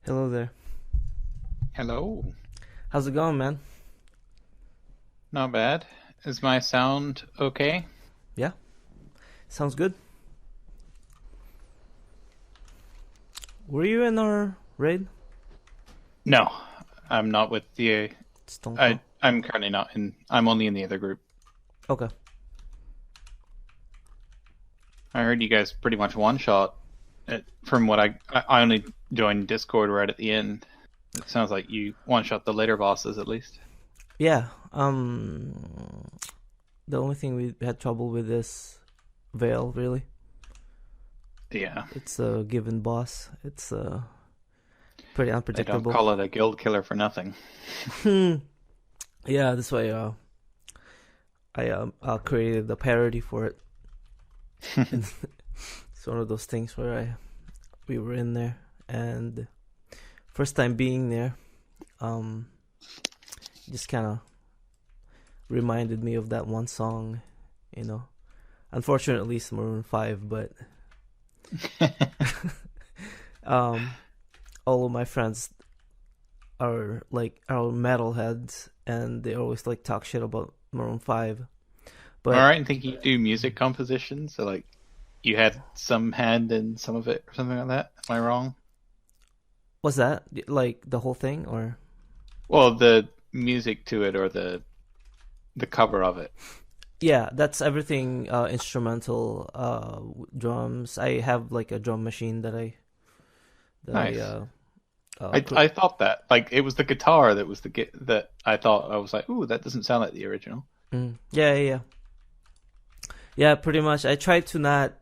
Hello there. Hello. How's it going, man? Not bad. Is my sound okay? Yeah, sounds good. Were you in our raid? No, I'm not with the. Stoneclaw. I'm currently not in. I'm only in the other group. Okay. I heard you guys pretty much one shot. From what I only joined Discord right at the end. It sounds like you one shot the later bosses at least. Yeah. The only thing we had trouble with is Veil. Really, Yeah, it's a given boss. It's pretty they don't unpredictable. call it a guild killer for nothing. Yeah, that's why I created the parody for it. And it's one of those things where we were in there and first time being there, um, just kind of reminded me of that one song, you know. Unfortunately, it's Maroon 5, but um, all of my friends are metalheads, and they always like talk shit about Maroon 5. All But right, and think you do music composition, so like you had some hand in some of it or something like that. Am I wrong? was that like the whole thing, or Well, the music to it or the cover of it. yeah, that's everything instrumental drums. I have like a drum machine that I Nice. I put. I thought that like it was the guitar that was that I thought I was like, ooh, that doesn't sound like the original. Yeah, yeah, yeah. Yeah, pretty much. I try to not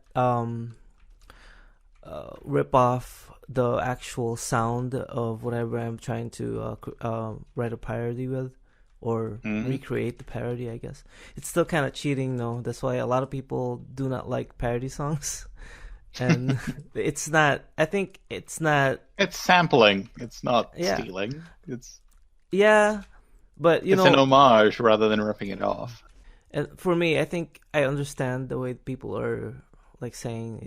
rip off the actual sound of whatever I'm trying to write a parody with or Hmm. recreate the parody, I guess. It's still kind of cheating, though. That's why a lot of people do not like parody songs. And it's not, I think it's not, It's sampling. It's not yeah, stealing. yeah, but It's an homage rather than ripping it off. and for me, I think I understand the way people are like saying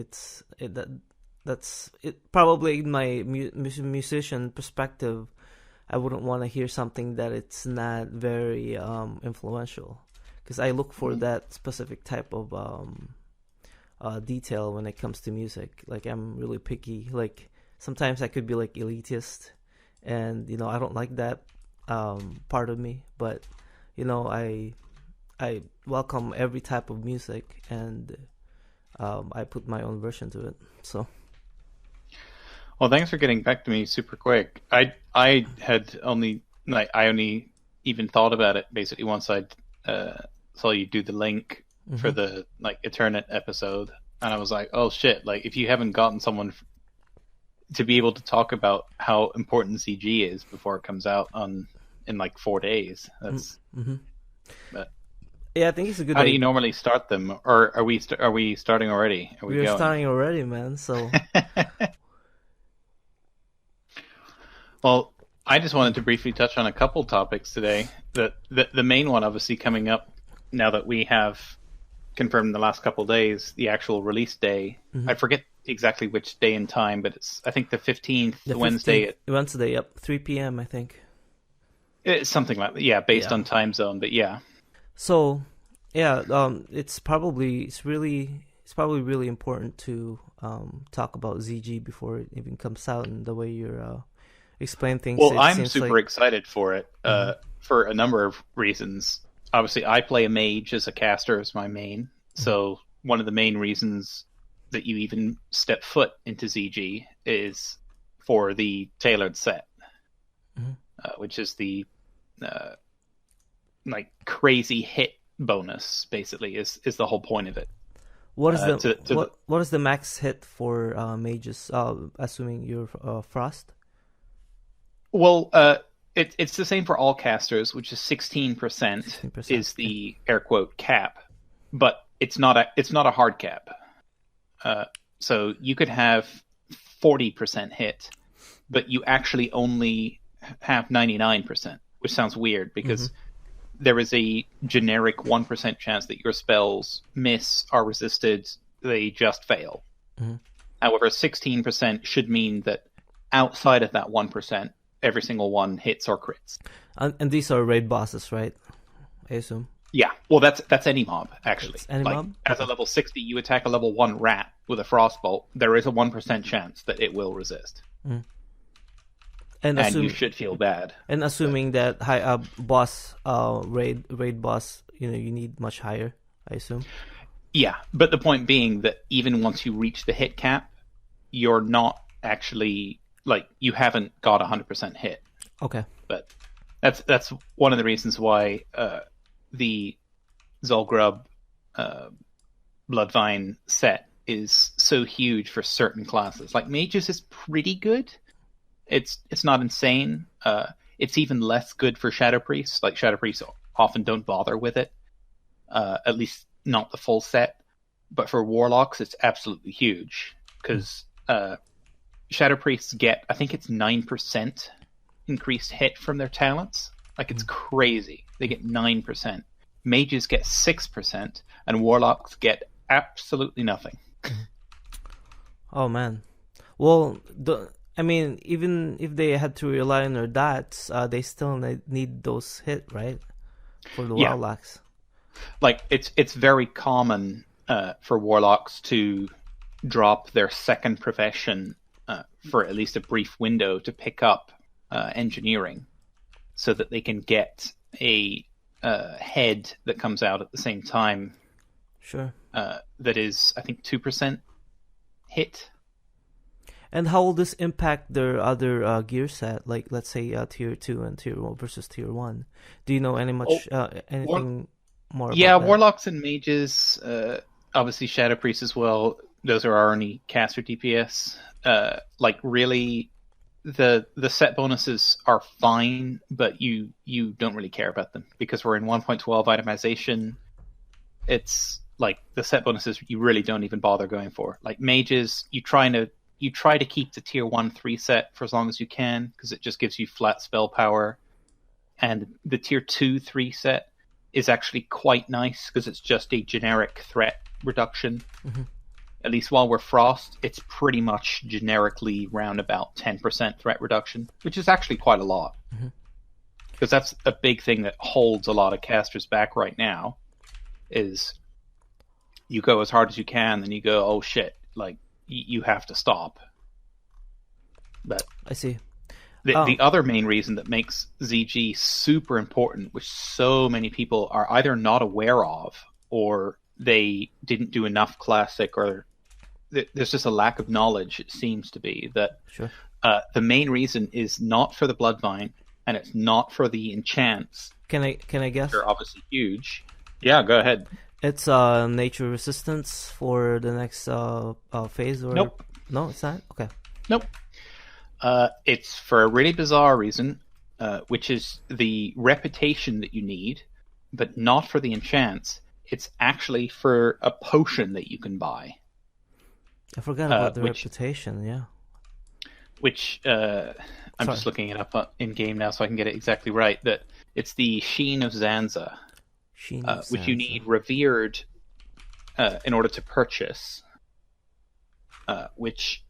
that's it. Probably in my musician perspective, I wouldn't want to hear something that it's not very influential, because I look for Mm. that specific type of detail when it comes to music. Like I'm really picky. Like sometimes I could be like elitist, and I don't like that part of me. But I welcome every type of music, and I put my own version to it. So Well, thanks for getting back to me super quick. I had only like I only even thought about it basically once I uh, saw you do the link for hmm the like Eternate episode, and I was like, oh shit! Like if you haven't gotten someone to be able to talk about how important CG is before it comes out on in like 4 days, that's. hmm But yeah, I think it's a good how do you idea. normally start them, or are we starting already? Are we We are going? starting already, man. So Well, I just wanted to briefly touch on a couple topics today. The main one, obviously, coming up now that we have confirmed in the last couple of days the actual release day. hmm I forget exactly which day and time, but it's I think the 15th, the the Wednesday. 15th Wednesday, yep, 3 p.m. I think. It's something like that. Yeah, based Yeah. on time zone. But yeah, So yeah, it's probably really important to talk about ZG before it even comes out, and the way you're explain things, well, it I'm seems super like. excited for it hmm for a number of reasons. Obviously, I play a mage as a caster as my main, hmm so one of the main reasons that you even step foot into ZG is for the tailored set, hmm which is the uh, like crazy hit bonus. Basically, is the whole point of it. What is the To the what is the max hit for mages? Assuming you're frost. Well, it's the same for all casters, which is 16% 16%. is Okay. the air quote cap, but it's not a hard cap. Uh, so you could have 40% hit, but you actually only have 99%, which sounds weird hmm because there is a generic 1% chance that your spells miss, are resisted, they just fail. hmm However, 16% should mean that outside of that 1%, every single one hits or crits. And these are raid bosses, right? I assume. Yeah, well, that's any mob, actually. It's any mob? As a level 60, you attack a level 1 rat with a frostbolt, there is a 1% chance that it will resist. Mm. And you should feel bad. And assuming that high boss raid boss, you need much higher, I assume. Yeah, but the point being that even once you reach the hit cap, you're not actually you haven't got 100% hit. Okay. But that's one of the reasons why the Zul'Grub Bloodvine set is so huge for certain classes. Like Mages is pretty good. It's not insane. It's even less good for Shadow Priests. Like Shadow Priests often don't bother with it. At least not the full set. But for Warlocks, it's absolutely huge because Shadow Priests get, I think it's 9% increased hit from their talents. Like it's crazy. They get 9%. Mages get 6%, and Warlocks get absolutely nothing. Oh man. Well, even if they had to rely on their dots, they still need those hit, right? For the Warlocks. Like it's very common for Warlocks to drop their second profession for at least a brief window to pick up engineering, so that they can get a head that comes out at the same time. Sure. That is, I think, 2% hit. And how will this impact their other gear set? Like, let's say tier 2 and tier 1 versus tier 1. Do you know anything more about that? Warlocks and Mages, obviously Shadow Priests as well. Those are our only caster DPS. Really, the set bonuses are fine, but you don't really care about them because we're in 1.12 itemization. It's like the set bonuses you really don't even bother going for. Like Mages, you try to keep the tier 1-3 set for as long as you can because it just gives you flat spell power, and the tier 2-3 set is actually quite nice because it's just a generic threat reduction. Mm-hmm. At least while we're Frost, it's pretty much generically round about 10% threat reduction, which is actually quite a lot. Because that's a big thing that holds a lot of casters back right now, is you go as hard as you can, then you go, oh shit, like, you have to stop. But I see. The other main reason that makes ZG super important, which so many people are either not aware of, or they didn't do enough Classic, or there's just a lack of knowledge, it seems to be, that Sure. The main reason is not for the Bloodvine, and it's not for the enchants. Can I guess? They're obviously huge. Yeah, go ahead. It's nature resistance for the next phase, or Nope. No, it's not. Okay. Nope. It's for a really bizarre reason, which is the reputation that you need, but not for the enchants. It's actually for a potion that you can buy. I forgot about the reputation. Yeah. Which I'm just looking it up in game now, so I can get it exactly right. That it's the Sheen of Zanza. Which you need revered in order to purchase, which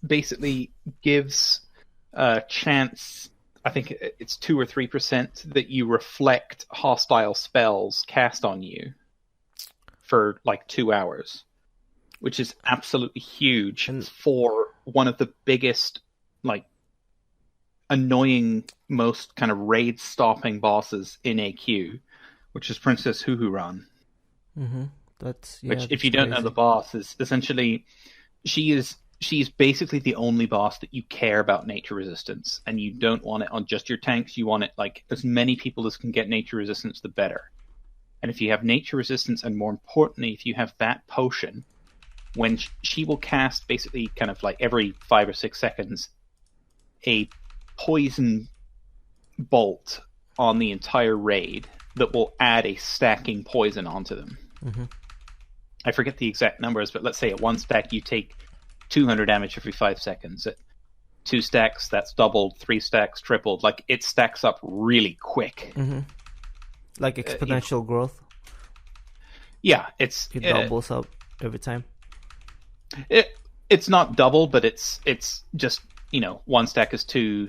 basically gives a chance, I think it's 2 or 3%, that you reflect hostile spells cast on you for like 2 hours, which is absolutely huge for one of the biggest, like, annoying, most kind of raid-stopping bosses in AQ, which is Princess Huhuran. Mm-hmm. Which, if you don't know the boss, is essentially she's basically the only boss that you care about nature resistance, and you don't want it on just your tanks. You want it like as many people as can get nature resistance, the better. And if you have nature resistance, and more importantly, if you have that potion, when she will cast basically kind of like every 5 or 6 seconds a poison bolt on the entire raid that will add a stacking poison onto them. Mm-hmm. I forget the exact numbers, but let's say at 1 stack you take 200 damage every 5 seconds. At 2 stacks, that's doubled. 3 stacks, tripled. Like, it stacks up really quick. Mm-hmm. Like exponential growth? Yeah, it doubles up every time? It's not double, but it's just, one stack is 2,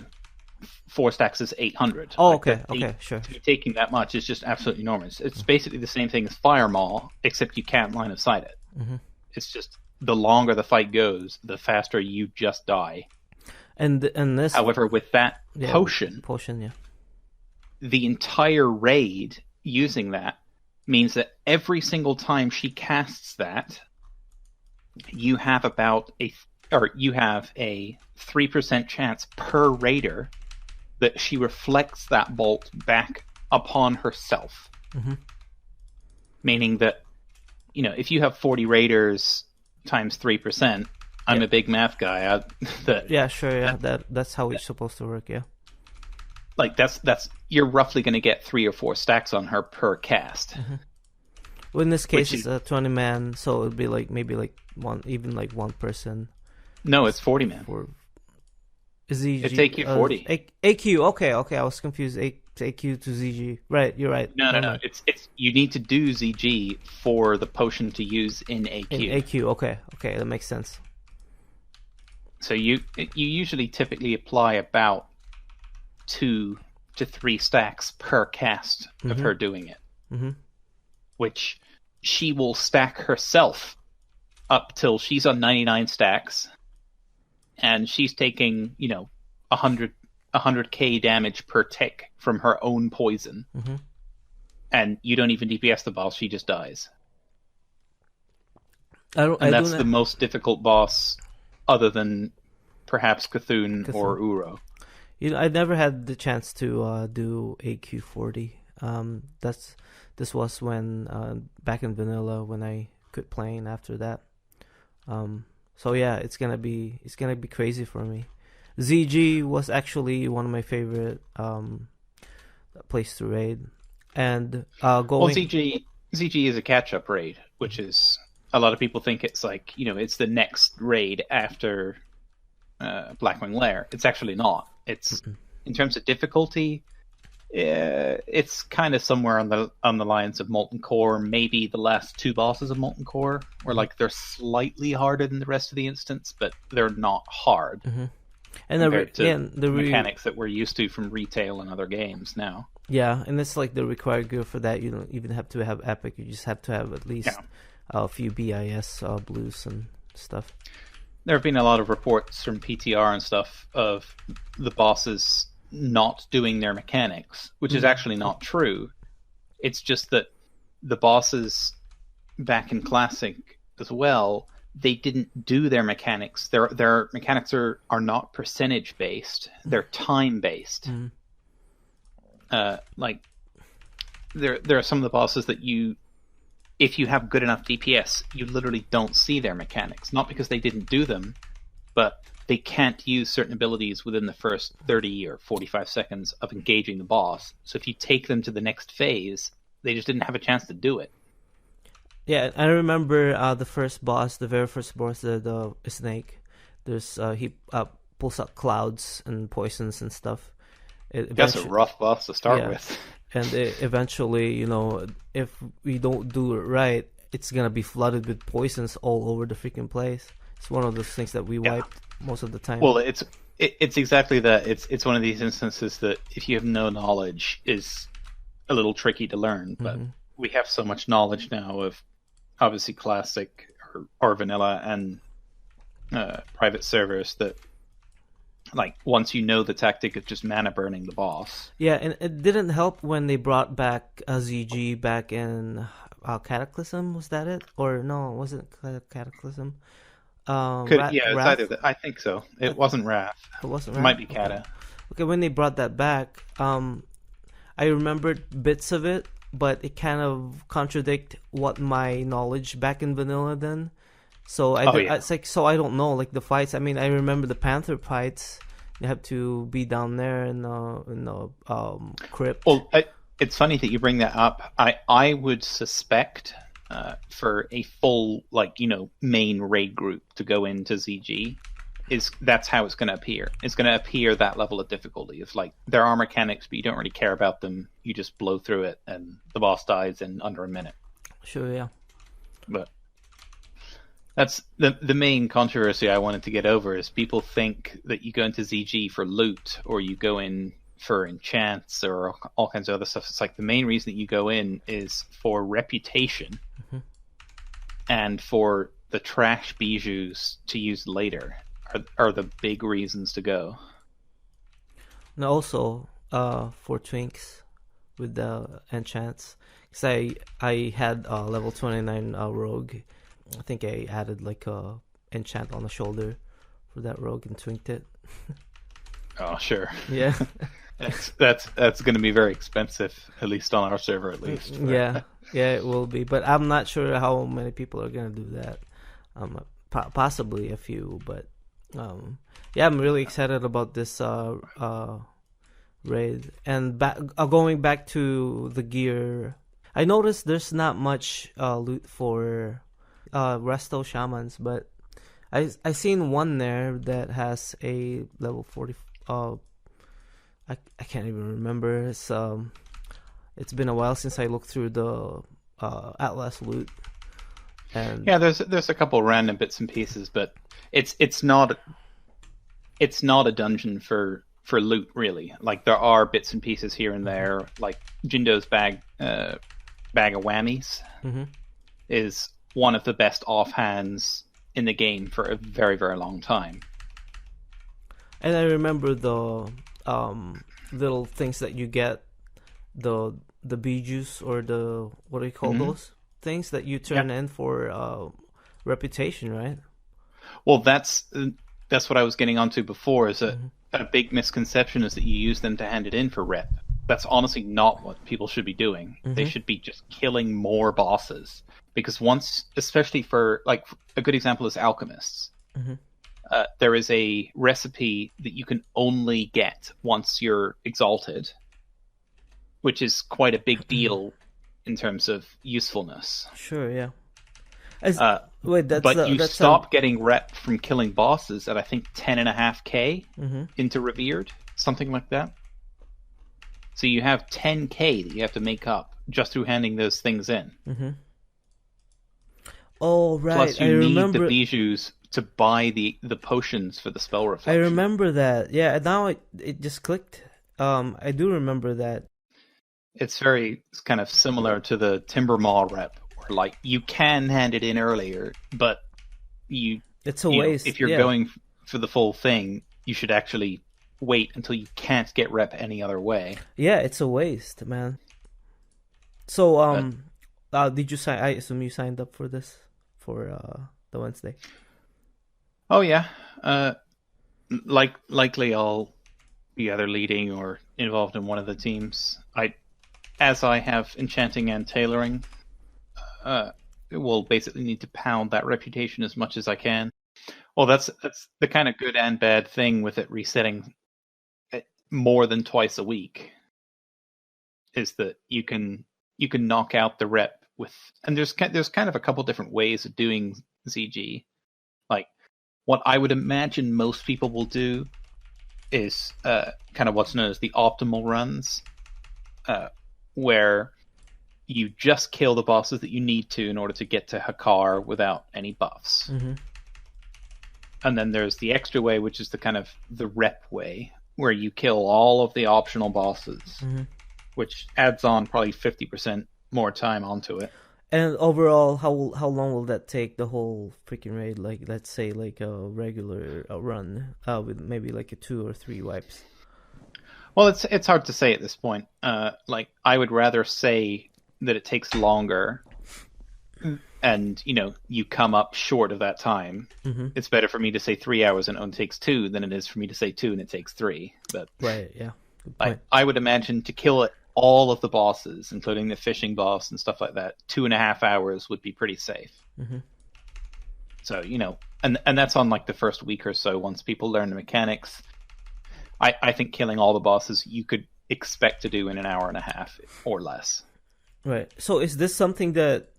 4 stacks is 800. Oh, Like, okay, okay, sure. to be taking that much is just absolutely enormous. It's basically the same thing as Fire Maul, except you can't line of sight it. Mm-hmm. It's just the longer the fight goes, the faster you just die. And this, However, with that potion, yeah, the entire raid using that means that every single time she casts that, you have a 3% chance per raider that she reflects that bolt back upon herself. Mm-hmm. Meaning that, if you have 40 raiders times 3%, I'm a big math guy. That's how it's supposed to work. Yeah, like that's you're roughly going to get 3 or 4 stacks on her per cast. Mm-hmm. Well, in this case, it's a 20-man, so it'd be maybe one person. No, it's 40-man. It's AQ 40. AQ. Okay. I was confused. AQ to ZG. Right, you're right. No. It's you need to do ZG for the potion to use in AQ. In AQ. Okay, that makes sense. So you usually typically apply about 2 to 3 stacks per cast of her doing it, which she will stack herself up till she's on 99 stacks, and she's taking 100k damage per tick from her own poison, and you don't even DPS the boss; she just dies. That's the most difficult boss, other than perhaps Cthulhu or Uro. I never had the chance to do AQ40. This was when back in vanilla when I quit playing after that. So yeah, it's gonna be crazy for me. ZG was actually one of my favorite place to raid, and ZG is a catch-up raid, which is, a lot of people think it's like, it's the next raid after Blackwing Lair. It's actually not. It's in terms of difficulty, it's kind of somewhere on the lines of Molten Core. Maybe the last 2 bosses of Molten Core, where they're slightly harder than the rest of the instance, but they're not hard. And compared to the mechanics that we're used to from retail and other games now. Yeah, and it's like the required gear for that. You don't even have to have epic. You just have to have at least a few BIS blues and stuff. There have been a lot of reports from PTR and stuff of the bosses not doing their mechanics, which is actually not true. It's just that the bosses back in Classic as well, they didn't do their mechanics. Their mechanics are not percentage based. They're time based. Like there are some of the bosses that if you have good enough DPS, you literally don't see their mechanics. Not because they didn't do them, but they can't use certain abilities within the first 30 or 45 seconds of engaging the boss. So if you take them to the next phase, they just didn't have a chance to do it. Yeah, I remember the very first boss, the snake. There's he pulls out clouds and poisons and stuff. That's a rough boss to start with. And eventually, if we don't do it right, it's gonna be flooded with poisons all over the freaking place. It's one of those things that we wiped most of the time. Well, it's exactly that. It's one of these instances that if you have no knowledge is a little tricky to learn. But we have so much knowledge now of obviously Classic or vanilla and private servers that, like, once you know the tactic of just mana burning the boss. Yeah, and it didn't help when they brought back ZG back in Cataclysm. Was that it? Or no, it wasn't Cataclysm. It's either that. I think so. It wasn't Wrath. It wasn't Wrath? It might be Cata. Okay, when they brought that back, I remembered bits of it, but it kind of contradict what my knowledge back in vanilla then. So it's like, so I don't know, like the fights. I mean, I remember the Panther fights. You have to be down there in the crypt. Well, it's funny that you bring that up. I would suspect for a full main raid group to go into ZG, that's how it's going to appear. It's going to appear that level of difficulty. It's like there are mechanics, but you don't really care about them. You just blow through it, and the boss dies in under a minute. Sure, yeah. But That's the main controversy I wanted to get over is people think that you go into ZG for loot or you go in for enchants or all kinds of other stuff. It's like the main reason that you go in is for reputation and for the trash bijous to use later are the big reasons to go. And also for twinks with the enchants. Because I had level 29 rogue. I think I added like a enchant on the shoulder for that rogue and twinked it. Oh, sure. Yeah. That's going to be very expensive, at least on our server, at least. Yeah, it will be. But I'm not sure how many people are going to do that. Possibly a few, but yeah, I'm really excited about this raid. And going back to the gear, I noticed there's not much loot for resto shamans, but I seen one there that has a level 40. I can't even remember. It's been a while since I looked through the Atlas loot. And yeah, there's a couple random bits and pieces, but it's not a dungeon for loot really. Like there are bits and pieces here and there, like Jindo's bag of whammies is one of the best offhands in the game for a very, very long time. And I remember the little things that you get, the bijous or the, what do you call those things that you turn in for reputation, right? Well, that's what I was getting onto before. Is a big misconception is that you use them to hand it in for rep. That's honestly not what people should be doing. They should be just killing more bosses. Because once, especially for, like, a good example is alchemists. There is a recipe that you can only get once you're exalted, which is quite a big deal in terms of usefulness. Sure, yeah. But you stop getting rep from killing bosses at, I think, 10.5k into Revered, something like that. So you have 10k that you have to make up just through handing those things in. Oh, right. Plus you need the bijous to buy the potions for the spell reflection. I remember that. Yeah, now it just clicked. I do remember that. It's kind of similar to the Timbermaw rep, where like you can hand it in earlier, but it's a waste. If you're going for the full thing, you should actually wait until you can't get rep any other way. Yeah, it's a waste, man. So did you sign? I assume you signed up for this for the Wednesday. Oh yeah, likely I'll be either leading or involved in one of the teams. As I have enchanting and tailoring, will basically need to pound that reputation as much as I can. Well, that's the kind of good and bad thing with it resetting more than twice a week, is that you can knock out the rep with, and there's kind of a couple different ways of doing ZG. Like what I would imagine most people will do is kind of what's known as the optimal runs, where you just kill the bosses that you need to in order to get to Hakar without any buffs. And then there's the extra way, which is the kind of the rep way, where you kill all of the optional bosses, which adds on probably 50% more time onto it. And overall, how long will that take, the whole freaking raid? Like, let's say like a regular run with maybe like a 2 or 3 wipes. Well, it's hard to say at this point. Like I would rather say that it takes longer, and you come up short of that time. It's better for me to say 3 hours and it only takes 2 than it is for me to say 2 and it takes 3. But right, yeah. I would imagine to kill all of the bosses, including the fishing boss and stuff like that, 2.5 hours would be pretty safe. So and that's on like the first week or so. Once people learn the mechanics, I think killing all the bosses you could expect to do in an hour and a half or less. Right. So is this something that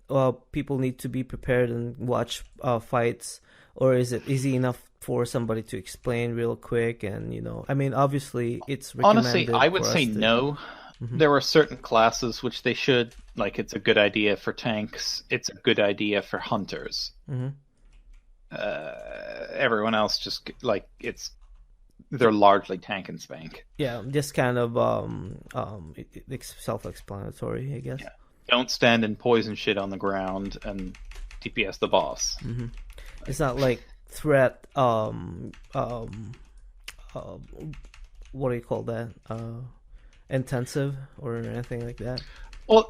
people need to be prepared and watch fights, or is it easy enough for somebody to explain real quick? And I mean, obviously it's recommended. Honestly, I would say no. There are certain classes which they should, like, it's a good idea for tanks, it's a good idea for hunters. everyone else just like they're largely tank and spank. Yeah, just kind of it's self-explanatory, I guess. Yeah. Don't stand and poison shit on the ground and DPS the boss. Mm-hmm. It's not like threat. What do you call that? Intensive or anything like that. Well,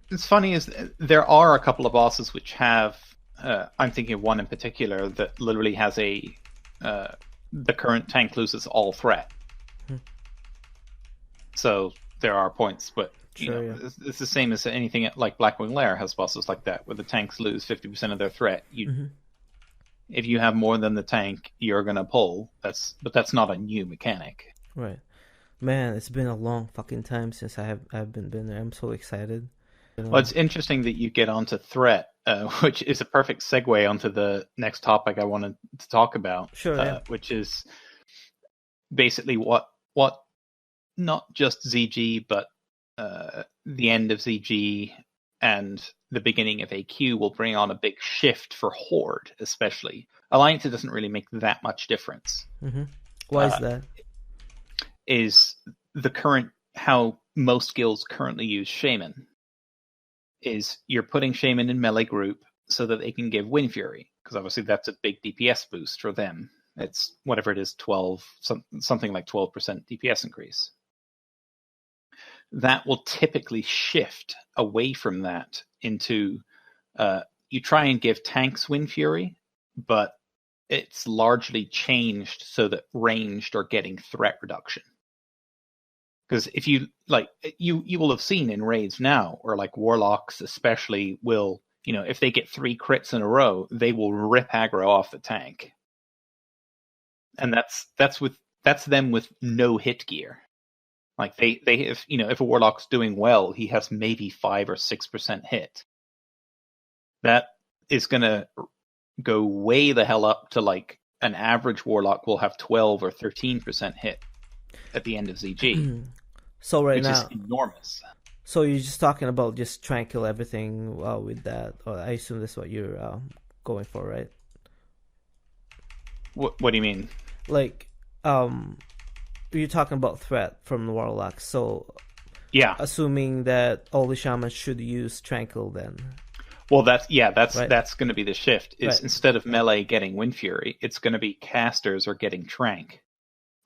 it's funny is there are a couple of bosses which have. I'm thinking of one in particular that literally has the current tank loses all threat. So there are points, but Sure, yeah. it's the same as anything like Blackwing Lair has bosses like that, where the tanks lose 50% of their threat. If you have more than the tank, you're gonna pull. But that's not a new mechanic. Right. Man, it's been a long fucking time since I've been there. I'm so excited. Well, it's interesting that you get onto threat, which is a perfect segue onto the next topic I wanted to talk about. Sure, yeah. Which is basically what not just ZG, but the end of ZG and the beginning of AQ will bring on a big shift for Horde, especially. Alliance doesn't really make that much difference. Why is that? Is the current how most guilds currently use Shaman. Is you're putting Shaman in melee group so that they can give Wind Fury, because obviously that's a big DPS boost for them. It's whatever it is, 12, something like 12% DPS increase. That will typically shift away from that into you try and give tanks Wind Fury, but it's largely changed so that ranged are getting threat reduction. Because if you like, you will have seen in raids now, or like warlocks especially will, if they get 3 crits in a row, they will rip aggro off the tank, and that's them with no hit gear. Like they have, if a warlock's doing well, he has maybe 5 or 6% hit. That is gonna go way the hell up to like an average warlock will have 12 or 13% hit at the end of ZG. So right which now, is enormous. So you're just talking about just trying to kill everything with that. Or I assume that's what you're going for, right? What do you mean? Like, you're talking about threat from the warlocks. So yeah, assuming that all the shamans should use tranquil then. Well, that's right. going to be the shift. Is right. Instead of melee getting Wind Fury, it's going to be casters are getting Trank.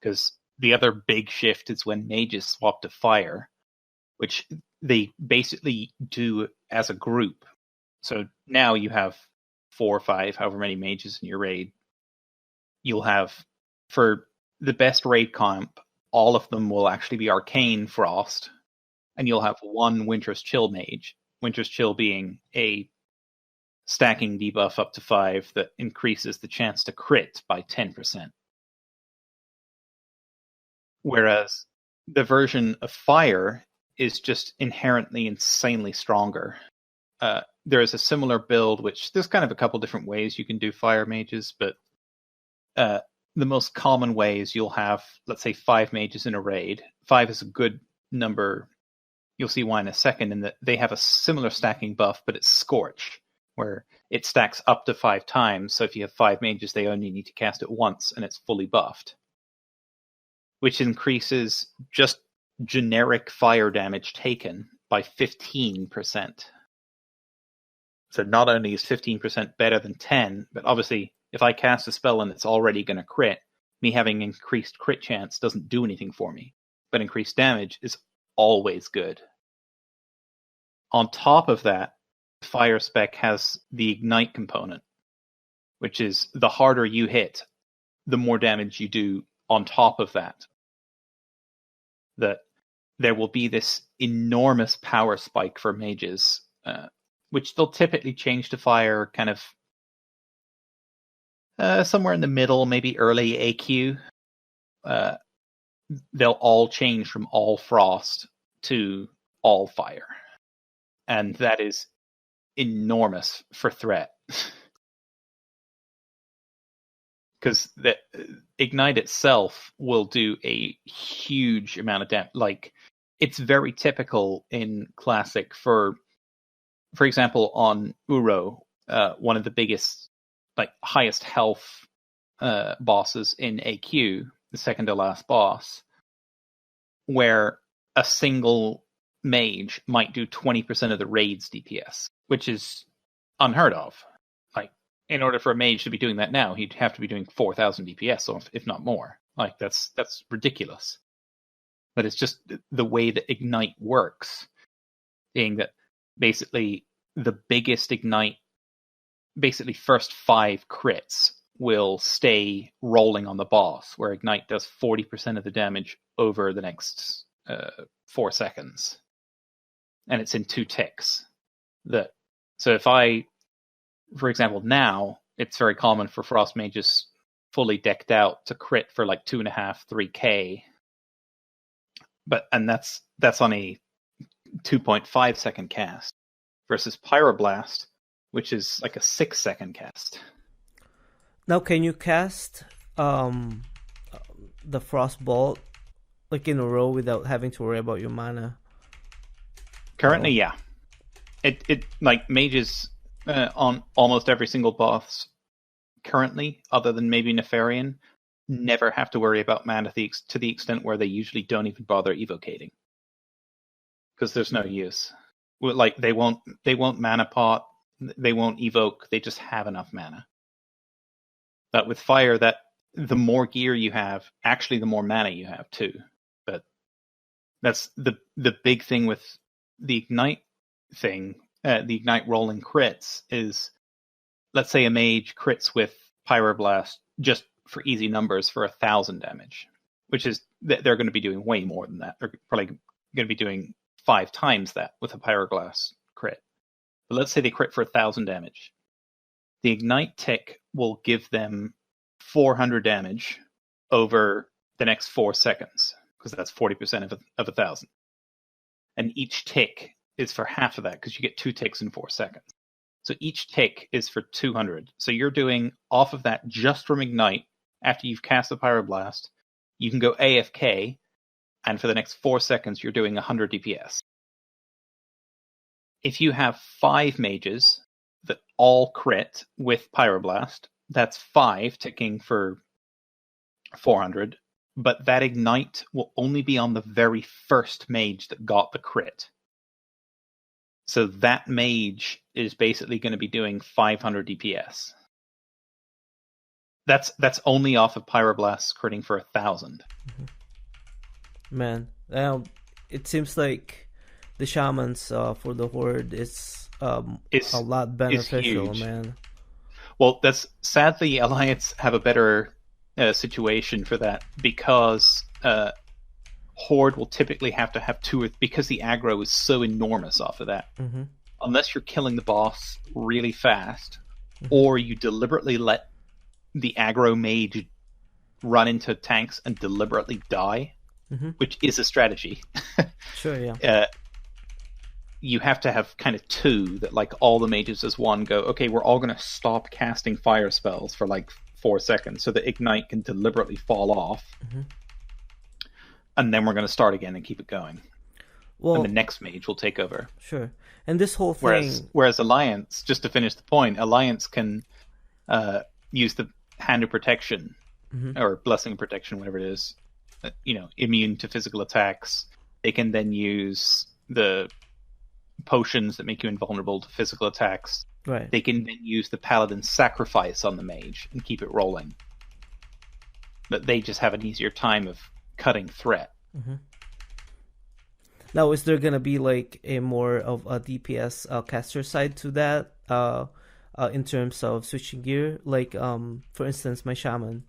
Because the other big shift is when mages swap to fire, which they basically do as a group. So now you have 4 or 5, however many mages in your raid. You'll have, for the best raid comp, all of them will actually be Arcane Frost, and you'll have 1 Winter's Chill mage. Winter's Chill being a stacking debuff up to 5 that increases the chance to crit by 10%. Whereas the version of Fire is just inherently insanely stronger. There is a similar build, which there's kind of a couple different ways you can do Fire mages, but the most common way is you'll have, let's say, 5 mages in a raid. 5 is a good number. You'll see why in a second, in that they have a similar stacking buff, but it's Scorch, where it stacks up to 5 times. So if you have 5 mages, they only need to cast it once, and it's fully buffed, which increases just generic fire damage taken by 15%. So not only is 15% better than 10, but obviously if I cast a spell and it's already going to crit, me having increased crit chance doesn't do anything for me, but increased damage is always good. On top of that, Fire Spec has the Ignite component, which is the harder you hit, the more damage you do on top of that. That there will be this enormous power spike for mages, which they'll typically change to fire kind of somewhere in the middle, maybe early AQ. They'll all change from all frost to all fire. And that is enormous for threat. Because the Ignite itself will do a huge amount of damage. Like, it's very typical in Classic for example, on Uro, one of the biggest like highest health bosses in AQ, the second to last boss, where a single mage might do 20% of the raid's DPS, which is unheard of. Like, in order for a mage to be doing that now, he'd have to be doing 4,000 DPS, or if not more. Like, that's ridiculous. But it's just the way that Ignite works, being that basically the biggest Ignite, basically first 5 crits will stay rolling on the boss, where Ignite does 40% of the damage over the next 4 seconds. And it's in 2 ticks. So if I, for example, now, it's very common for Frost Mages fully decked out to crit for like 2.5, 3k. And that's on a 2.5 second cast versus Pyroblast, which is like a 6 second cast. Now, can you cast the Frostbolt like in a row without having to worry about your mana? Currently, yeah. It like mages on almost every single boss currently, other than maybe Nefarian, never have to worry about mana to the extent where they usually don't even bother evocating, because there's no use. Like they won't mana pot, they won't evoke, they just have enough mana. But with fire, that the more gear you have, actually the more mana you have too. But that's the big thing with the Ignite thing, the Ignite rolling crits is, let's say a mage crits with Pyroblast just for easy numbers for 1,000 damage, which is, they're going to be doing way more than that. They're probably going to be doing 5 times that with a Pyroblast crit. But let's say they crit for 1,000 damage. The Ignite tick will give them 400 damage over the next 4 seconds, because that's 40% of 1,000. And each tick is for half of that, because you get 2 ticks in 4 seconds. So each tick is for 200. So you're doing off of that just from Ignite, after you've cast the Pyroblast, you can go AFK, and for the next 4 seconds, you're doing 100 DPS. If you have 5 mages that all crit with Pyroblast, that's 5 ticking for 400, but that Ignite will only be on the very first mage that got the crit. So that mage is basically going to be doing 500 DPS. That's only off of Pyroblast critting for 1,000. Man, it seems like the shamans for the Horde is a lot beneficial, man. Well, that's sadly Alliance have a better situation for that, because Horde will typically have to have 2 because the aggro is so enormous off of that. Mm-hmm. Unless you're killing the boss really fast, or you deliberately let the aggro mage run into tanks and deliberately die, which is a strategy. Sure, yeah. You have to have kind of 2 that, like, all the mages as one go, okay, we're all going to stop casting fire spells for like 4 seconds so that Ignite can deliberately fall off. And then we're going to start again and keep it going. Well, and the next mage will take over. Sure. And this whole thing... Whereas Alliance, just to finish the point, Alliance can use the Hand of Protection, or Blessing of Protection, whatever it is, immune to physical attacks. They can then use the potions that make you invulnerable to physical attacks. Right. They can then use the Paladin's Sacrifice on the mage and keep it rolling. But they just have an easier time of cutting threat. Now, is there gonna be like a more of a DPS caster side to that, in terms of switching gear? Like, for instance, my shaman,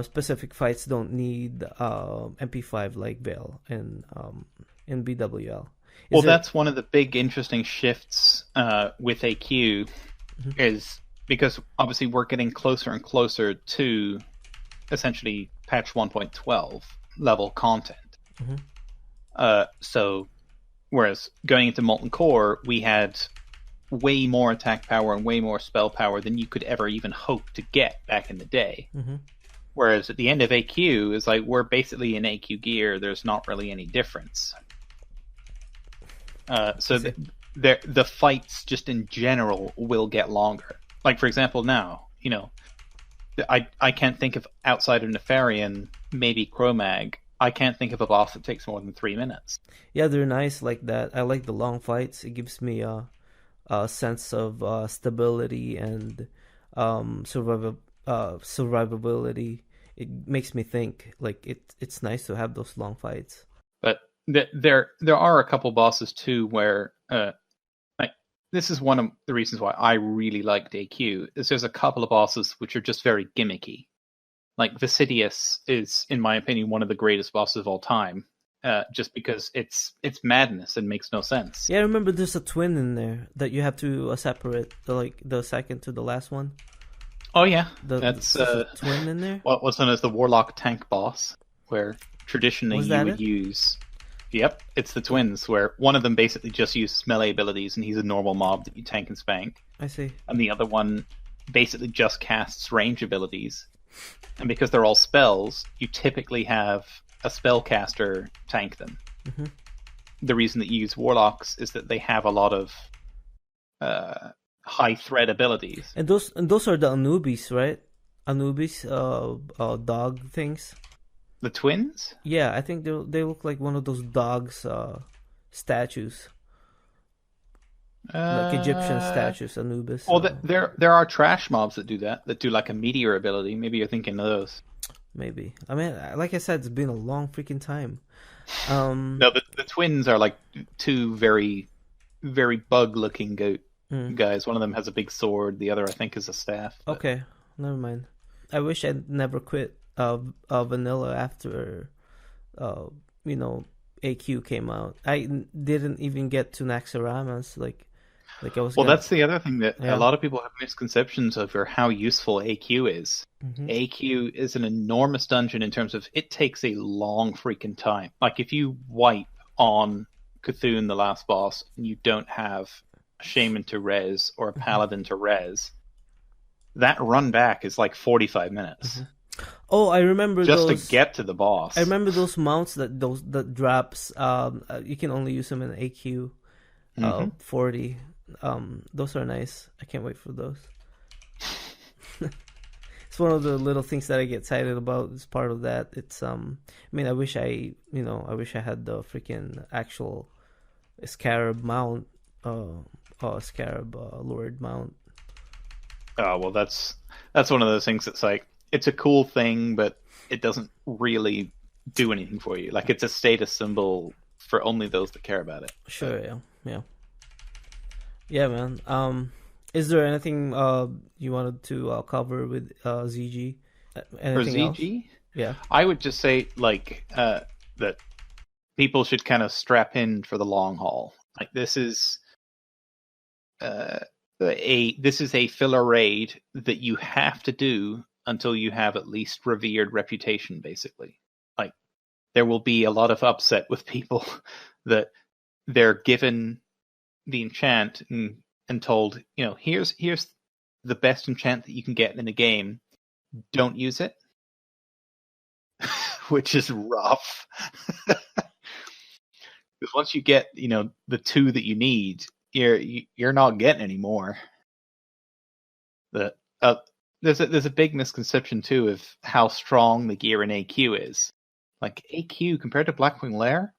specific fights don't need MP5 like Veil in BWL. That's one of the big interesting shifts with AQ, is because obviously we're getting closer and closer to essentially patch 1.12 level content. So whereas going into Molten Core, we had way more attack power and way more spell power than you could ever even hope to get back in the day. Whereas at the end of AQ, is like, we're basically in AQ gear, there's not really any difference. So the fights just in general will get longer. Like, for example, now, I can't think of, outside of Nefarian, maybe Cro-Mag, I can't think of a boss that takes more than 3 minutes. Yeah, they're nice like that. I like the long fights. It gives me a sense of stability and survivability. It makes me think. Like it's nice to have those long fights. But there are a couple bosses too where like this is one of the reasons why I really liked AQ, is there's a couple of bosses which are just very gimmicky. Like Vasidius is, in my opinion, one of the greatest bosses of all time, just because it's madness and makes no sense. Yeah, I remember there's a twin in there that you have to separate, the second to the last one. Oh yeah, That's a twin in there. What's known as the Warlock tank boss, where traditionally you would it? use. Yep, it's the twins, where one of them basically just uses melee abilities, and he's a normal mob that you tank and spank. I see. And the other one basically just casts range abilities. And because they're all spells, you typically have a spellcaster tank them. Mm-hmm. The reason that you use warlocks is that they have a lot of high threat abilities. And those are the Anubis, right? Anubis, dog things. The twins? Yeah, I think they look like one of those dogs statues. Like Egyptian statues, Anubis. Well, there are trash mobs that do like a meteor ability. Maybe you're thinking of those. Maybe. I mean, like I said, it's been a long freaking time. No, the twins are like two very, very bug-looking guys. One of them has a big sword. The other, I think, is a staff. But... Okay, never mind. I wish I'd never quit vanilla after, AQ came out. I didn't even get to Naxxramas. Like I was. Well, that's the other thing that a lot of people have misconceptions of, or how useful AQ is. Mm-hmm. AQ is an enormous dungeon in terms of it takes a long freaking time. Like if you wipe on Cthulhu, the last boss, and you don't have a shaman to res or a paladin to res, that run back is like 45 minutes. Mm-hmm. Oh, I remember just those, to get to the boss. I remember those mounts that drops. You can only use them in AQ 40. Those are nice. I can't wait for those. It's one of the little things that I get excited about. It's part of that. It's I mean, I wish I had the freaking actual scarab mount, scarab lord mount. Oh well, that's one of those things that's like, it's a cool thing, but it doesn't really do anything for you. Like, it's a status symbol for only those that care about it. Sure, yeah, man. Is there anything you wanted to cover with ZG? Anything for ZG? Else? Yeah. I would just say, like, that people should kind of strap in for the long haul. Like, this is a filler raid that you have to do until you have at least revered reputation, basically. Like, there will be a lot of upset with people that they're given the enchant and told, here's the best enchant that you can get in the game. Don't use it. Which is rough. Because once you get, the two that you need, you're not getting any more. There's a big misconception too of how strong the gear in AQ is. Like, AQ compared to Blackwing Lair,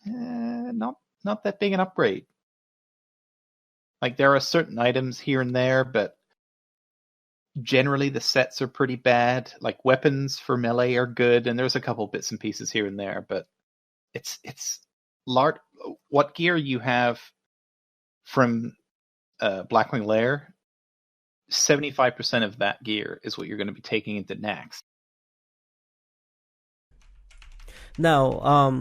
not that big an upgrade. Like, there are certain items here and there, but generally the sets are pretty bad. Like, weapons for melee are good, and there's a couple bits and pieces here and there, but it's large. What gear you have from Blackwing Lair, 75% of that gear is what you're going to be taking into Nax. Now,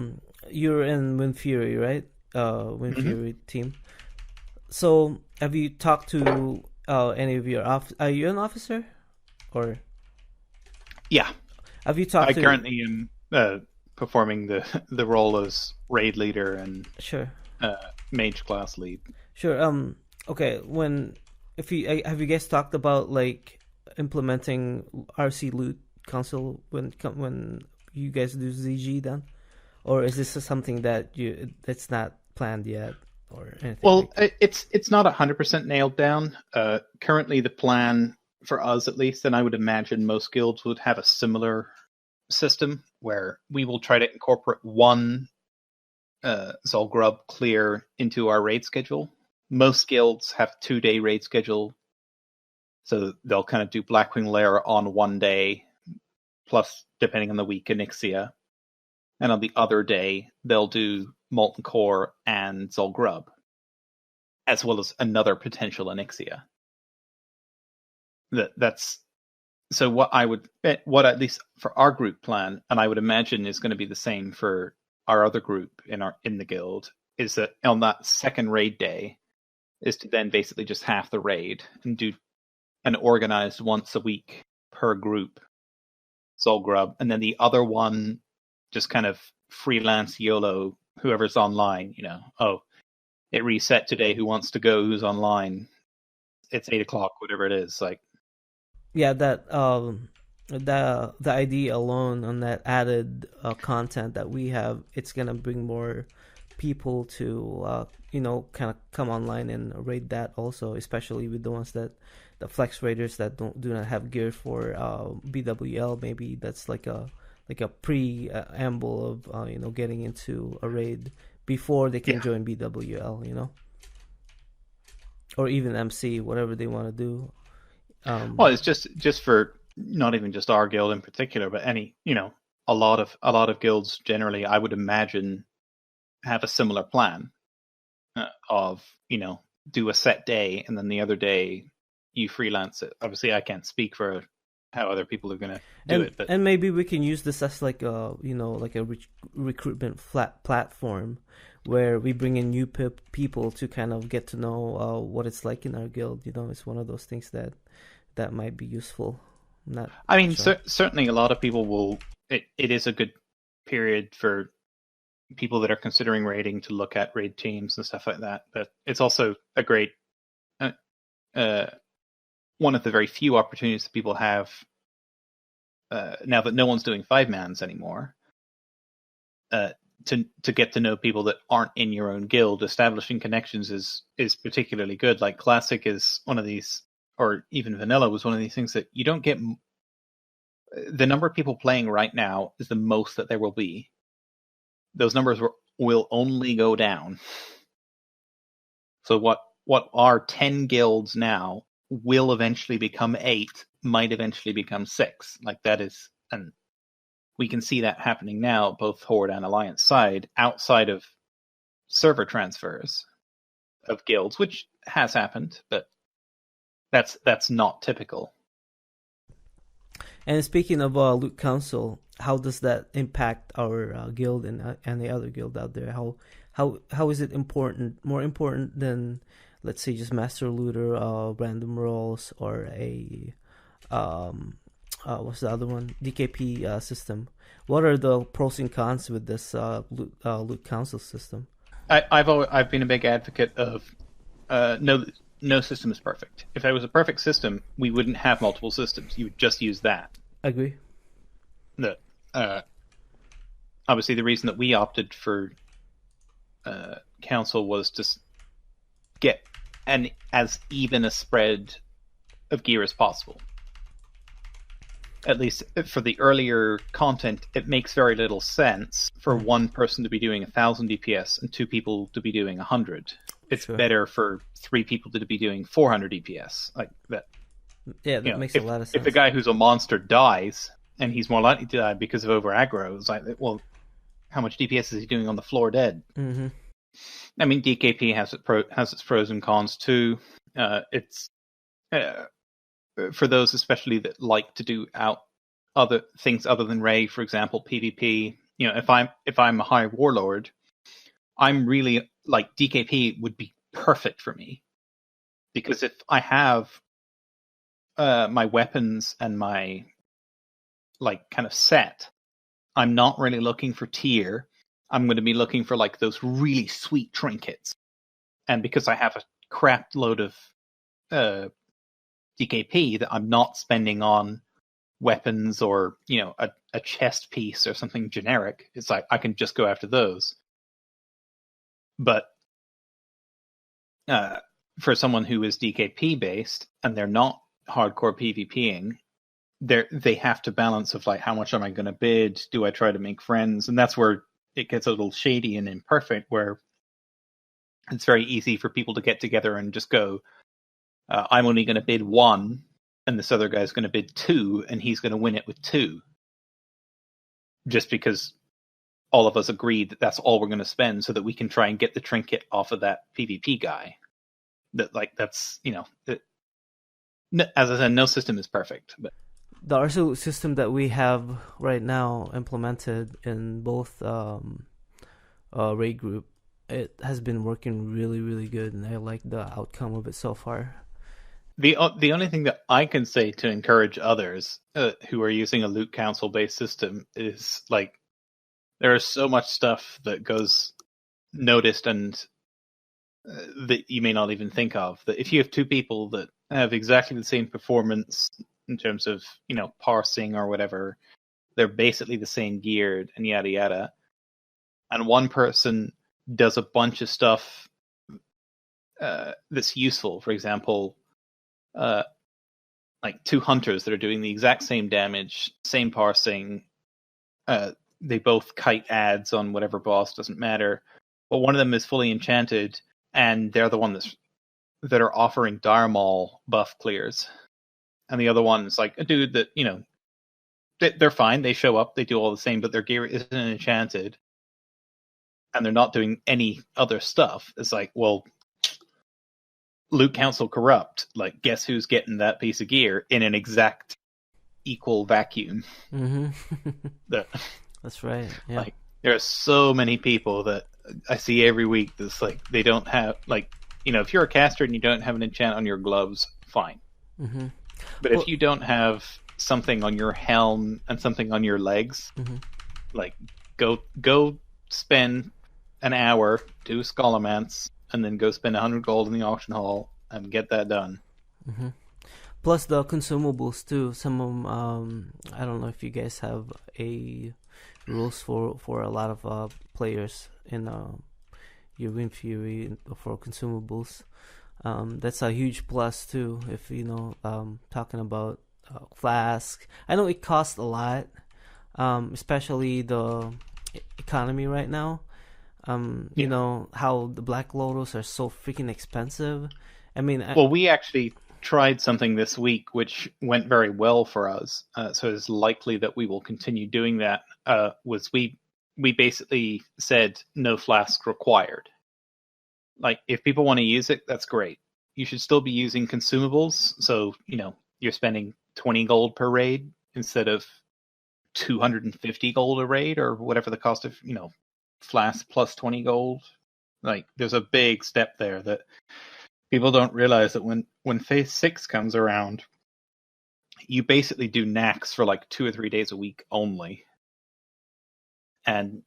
you're in Wind Fury, right? Wind Fury team. So, have you talked to any of your are you an officer, or? Yeah. Have you talked? I currently am performing the role as raid leader and sure mage class lead. Sure. Okay. Have you guys talked about like implementing RC loot console when you guys do ZG then, or is this something that's not planned yet or anything? Well, it's not 100% nailed down. Currently, the plan for us at least, and I would imagine most guilds would have a similar system where we will try to incorporate one Zul'Grub clear into our raid schedule. Most guilds have 2-day raid schedule, so they'll kind of do Blackwing Lair on one day, plus, depending on the week, Onyxia. And on the other day, they'll do Molten Core and Zul'Grub, as well as another potential Onyxia. That's so what at least for our group plan, and I would imagine is going to be the same for our other group in the guild, is that on that second raid day is to then basically just half the raid and do an organized once a week per group Zul'Grub, and then the other one just kind of freelance YOLO, whoever's online, it reset today, who wants to go, who's online, it's 8:00, whatever it is, like. Yeah, that the idea alone on that added content that we have, it's gonna bring more people to kind of come online and raid that also, especially with the ones the flex raiders that do not have gear for BWL. Maybe that's like a preamble of getting into a raid before they can join BWL, or even MC, whatever they want to do. Well, it's just for not even just our guild in particular, but any, a lot of guilds generally, I would imagine, have a similar plan of, do a set day and then the other day you freelance it. Obviously, I can't speak for how other people are going to do it, but maybe we can use this as like a recruitment platform where we bring in new people to kind of get to know what it's like in our guild. It's one of those things that might be useful. Certainly a lot of people will. It is a good period for people that are considering raiding to look at raid teams and stuff like that. But it's also a great one of the very few opportunities that people have now that no one's doing 5-mans anymore. To get to know people that aren't in your own guild. Establishing connections is particularly good. Like Classic is one of these, or even Vanilla was one of these things that you don't get. The number of people playing right now is the most that there will be. Those numbers will only go down. So what are 10 guilds now will eventually become 8, might eventually become 6. Like that is, and we can see that happening now, both Horde and Alliance side, outside of server transfers of guilds, which has happened, but that's not typical. And speaking of Loot Council, how does that impact our guild and the other guild out there? How is it more important than, let's say, just Master Looter, random rolls, or a what's the other one? DKP system. What are the pros and cons with this Loot Council system? I've been a big advocate of no system is perfect. If there was a perfect system, we wouldn't have multiple systems. You would just use that. I agree. Obviously, the reason that we opted for Council was to get as even a spread of gear as possible. At least for the earlier content, it makes very little sense for one person to be doing 1,000 DPS and 2 people to be doing 100. It's better for 3 people to be doing 400 DPS. Like that. Yeah, that makes a lot of sense. If the guy who's a monster dies, and he's more likely to die because of over aggro, it's like, well, how much DPS is he doing on the floor dead? Mm-hmm. I mean, DKP has its pros and cons too. It's for those especially that like to do other things other than Ray, for example, PvP. If I'm a high warlord, I'm really like DKP would be perfect for me, because if I have my weapons and my kind of set, I'm not really looking for tier. I'm going to be looking for those really sweet trinkets, and because I have a crap load of DKP that I'm not spending on weapons or a chest piece or something generic, it's like I can just go after those. But for someone who is DKP based and they're not hardcore PvPing, they have to balance of like, how much am I going to bid? Do I try to make friends? And that's where it gets a little shady and imperfect, where it's very easy for people to get together and just go, I'm only going to bid 1, and this other guy's going to bid 2, and he's going to win it with 2. Just because all of us agreed that that's all we're going to spend, so that we can try and get the trinket off of that PvP guy. That's, as I said, no system is perfect. But the RC system that we have right now implemented in both raid group, it has been working really, really good, and I like the outcome of it so far. The only thing that I can say to encourage others who are using a loot council based system is, like, there is so much stuff that goes noticed and that you may not even think of. That if you have 2 people that have exactly the same performance in terms of, parsing or whatever, they're basically the same geared and yada yada, and one person does a bunch of stuff that's useful. For example, like 2 hunters that are doing the exact same damage, same parsing. They both kite ads on whatever boss, doesn't matter. But one of them is fully enchanted, and they're the one that are offering Dire Maul buff clears. And the other one is like a dude that, they're fine. They show up, they do all the same, but their gear isn't enchanted, and they're not doing any other stuff. It's like, well, Loot Council corrupt. Like, guess who's getting that piece of gear in an exact equal vacuum? Mm-hmm. That's right. Yeah. Like, there are so many people that I see every week that's like, they don't have, like, if you're a caster and you don't have an enchant on your gloves, fine. Mm-hmm. But if you don't have something on your helm and something on your legs, like, go spend an hour, do Scholomance, and then go spend 100 gold in the auction hall and get that done. Mm-hmm. Plus the consumables too. Some of them, I don't know if you guys have a rules for a lot of players in your Wind Fury for consumables. That's a huge plus too. If talking about flask, I know it costs a lot, especially the economy right now. You know how the Black Lotus are so freaking expensive. I mean, well, we actually tried something this week which went very well for us, so it's likely that we will continue doing that. Was we basically said no flask required. Like, if people want to use it, that's great. You should still be using consumables, so you're spending 20 gold per raid instead of 250 gold a raid, or whatever the cost of flask plus 20 gold. Like, there's a big step there that people don't realize, that when phase 6 comes around, you basically do knacks for like 2 or 3 days a week only. And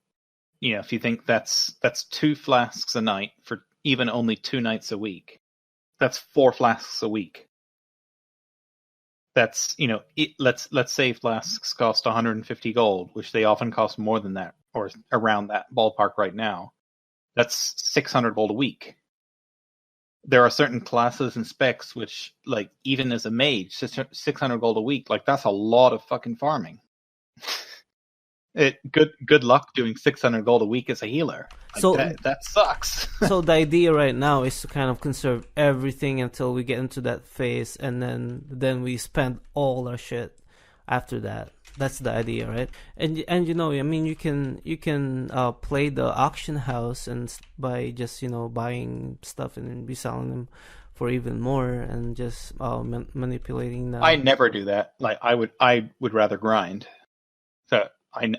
if you think that's 2 flasks a night for even only 2 nights a week, that's 4 flasks a week. That's let's say flasks cost 150 gold, which they often cost more than that, or around that ballpark right now. That's 600 gold a week. There are certain classes and specs which, like, even as a mage, 600 gold a week, like, that's a lot of fucking farming. Good luck doing 600 gold a week as a healer. Like, so that sucks. So the idea right now is to kind of conserve everything until we get into that phase, and then we spend all our shit after that. That's the idea, right? And I mean, you can play the auction house and by just buying stuff and then reselling them for even more, and just manipulating them. I never do that. Like, I would rather grind. So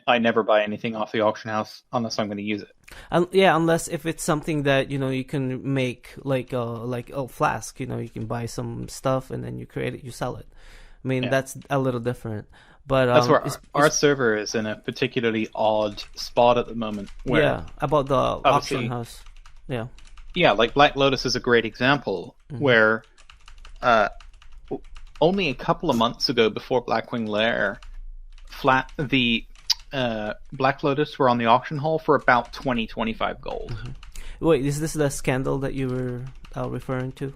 I never buy anything off the auction house unless I'm going to use it. Unless if it's something that you can make, like a flask. You can buy some stuff and then you create it, you sell it. I mean, that's a little different. But that's where our server is in a particularly odd spot at the moment. Where about the auction house. Yeah, like Black Lotus is a great example, where only a couple of months ago, before Blackwing Lair, the Black Lotus were on the auction hall for about 20-25 gold. Wait, is this the scandal that you were referring to?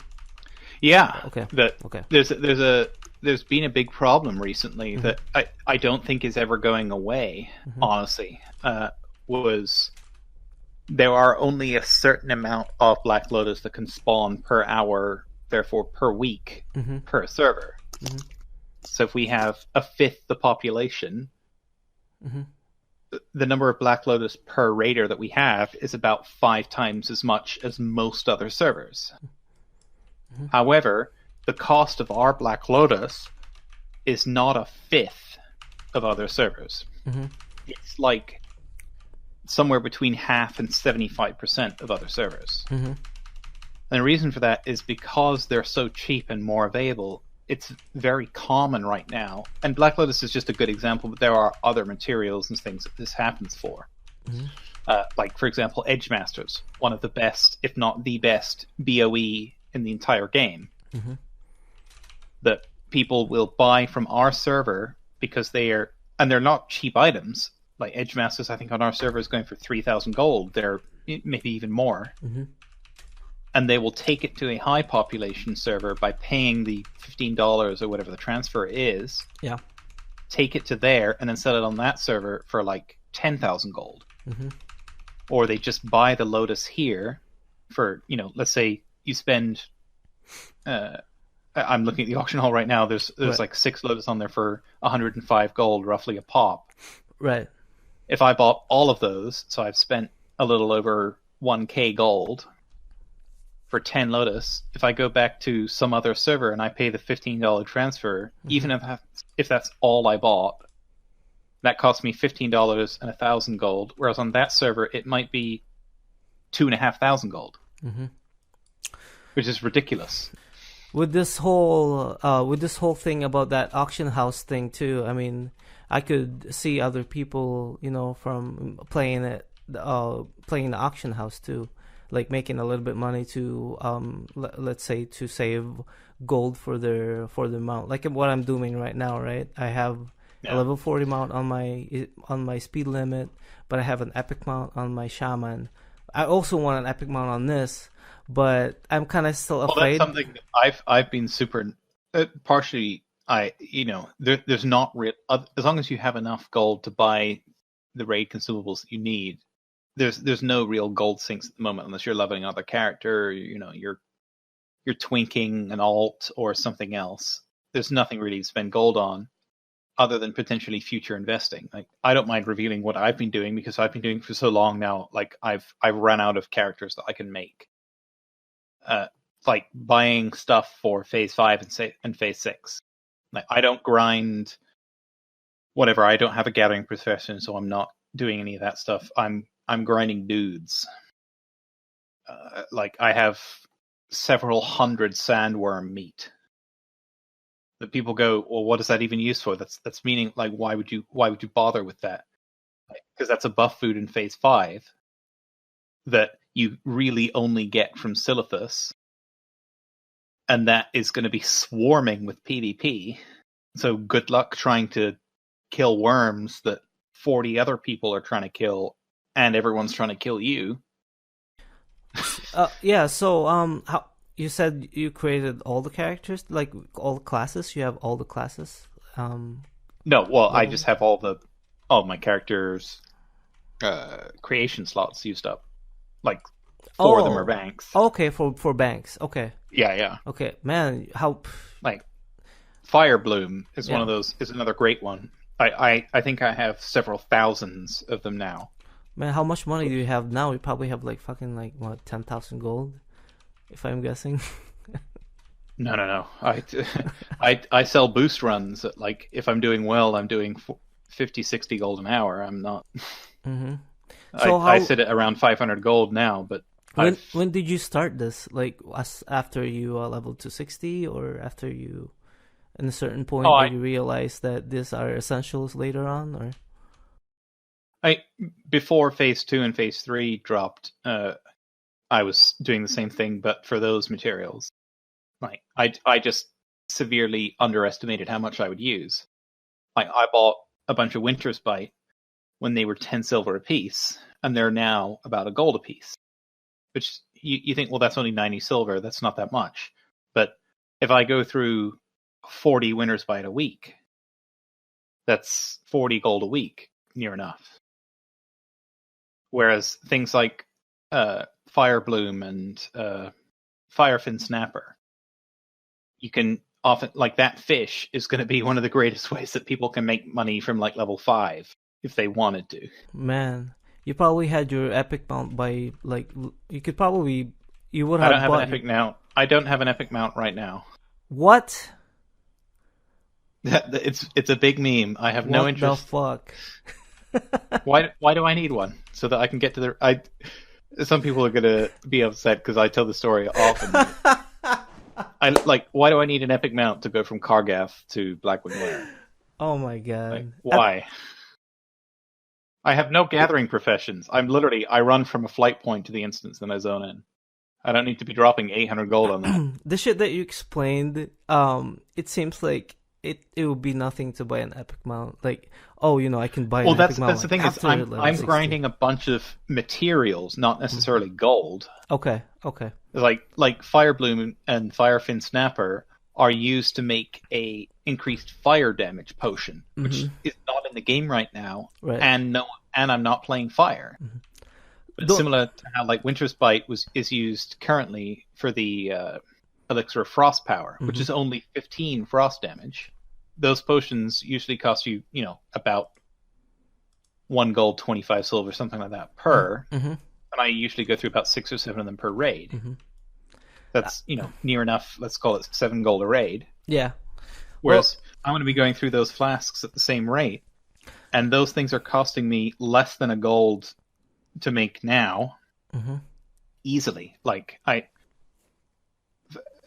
Yeah, Okay. that Okay. there's been a big problem recently that I don't think is ever going away. Honestly, was there are only a certain amount of Black Lotus that can spawn per hour, therefore per week per server. So if we have a fifth the population, the number of Black Lotus per raider that we have is about 5 times as much as most other servers. However, the cost of our Black Lotus is not a fifth of other servers. It's like somewhere between half and 75% of other servers. And the reason for that is because they're so cheap and more available. It's very common right now, and Black Lotus is just a good example, but there are other materials and things that this happens for. Like, for example, Edge Masters, one of the best, if not the best, BOE in the entire game. That people will buy from our server because they're not cheap items. Like Edge Masters, I think on our server is going for 3,000 gold. They're maybe even more. And they will take it to a high population server by paying the $15 or whatever the transfer is. Yeah. Take it to there and then sell it on that server for like 10,000 gold. Or they just buy the Lotus here for, let's say you spend. I'm looking at the auction hall right now. There's Right. like 6 Lotus on there for 105 gold, roughly a pop. Right. If I bought all of those, so I've spent a little over 1k gold for 10 Lotus. If I go back to some other server and I pay the $15 transfer, even if that's all I bought, that costs me $15 and 1,000 gold. Whereas on that server, it might be 2,500 gold, which is ridiculous. With this whole thing about that auction house thing too, I mean, I could see other people, from playing playing the auction house too, like making a little bit money to, let's say, to save gold for their mount, like what I'm doing right now, right? I have a level 40 mount on my speed limit, but I have an epic mount on my shaman. I also want an epic mount on this, but I'm kind of still afraid. That's something that I've been super partially. There's not real, as long as you have enough gold to buy the raid consumables that you need. There's no real gold sinks at the moment unless you're leveling another character. You're twinking an alt or something else. There's nothing really to spend gold on, other than potentially future investing. Like, I don't mind revealing what I've been doing because I've been doing it for so long now. Like, I've run out of characters that I can make. Like buying stuff for Phase 5 and Phase 6. Like, I don't grind whatever. I don't have a gathering profession, so I'm not doing any of that stuff. I'm grinding dudes. Like, I have several hundred sandworm meat. That people go, well, what is that even used for? That's meaning, like, why would you bother with that? Because that's a buff food in Phase 5 that you really only get from Silithus, and that is going to be swarming with PvP. So good luck trying to kill worms that 40 other people are trying to kill, and everyone's trying to kill you. Yeah. So, how you said you created all the characters, like all the classes? You have all the classes? No, well, I just have all my characters' creation slots used up. Like, 4 of them are banks. Okay, for banks. Okay. Yeah. Okay, man, how? Like, Fire Bloom is one of those. Is another great one. I think I have several thousands of them now. Man, how much money do you have now? You probably have like fucking like what, 10,000 gold, if I'm guessing. No. I sell boost runs. Like, if I'm doing well, I'm doing 50, 60 gold an hour. I'm not. So I sit at around 500 gold now, but when did you start this? Like, after you leveled to 60, or after you, in a certain point, did you realize that these are essentials later on, or? Before Phase 2 and Phase 3 dropped, I was doing the same thing, but for those materials. Like, I just severely underestimated how much I would use. Like, I bought a bunch of Winter's Bite when they were 10 silver apiece, and they're now about a gold apiece. Which you think, well, that's only 90 silver, that's not that much. But if I go through 40 Winter's Bite a week, that's 40 gold a week, near enough. Whereas things like Fire Bloom and Firefin Snapper, you can often, like, that fish is going to be one of the greatest ways that people can make money from like level 5 if they wanted to. Man, you probably had your epic mount by like you could probably you would I have don't have bought an epic mount. I don't have an epic mount right now. What? It's a big meme. I have no interest. What the fuck? Why do I need one? So that I can get to the some people are gonna be upset because I tell the story often. Why do I need an epic mount to go from Kargath to Blackwing Lair? Oh my god. Like, why? I have no gathering professions. I run from a flight point to the instance, then I zone in. I don't need to be dropping 800 gold on that. The shit that you explained, it seems like it would be nothing to buy an epic mount. Like, I can buy an epic mount. That's the thing is, I'm grinding a bunch of materials, not necessarily gold. Okay. Like Fire Bloom and Firefin Snapper are used to make a increased fire damage potion, which is not in the game right now, right. and I'm not playing fire. Mm-hmm. But similar to how like Winter's Bite is used currently for the Elixir of Frost Power, which is only 15 frost damage. Those potions usually cost you, about 1 gold, 25 silver, something like that per. And I usually go through about 6 or 7 of them per raid. That's, near enough, let's call it 7 gold a raid. Yeah. Whereas I'm going to be going through those flasks at the same rate, and those things are costing me less than a gold to make now, easily. Like,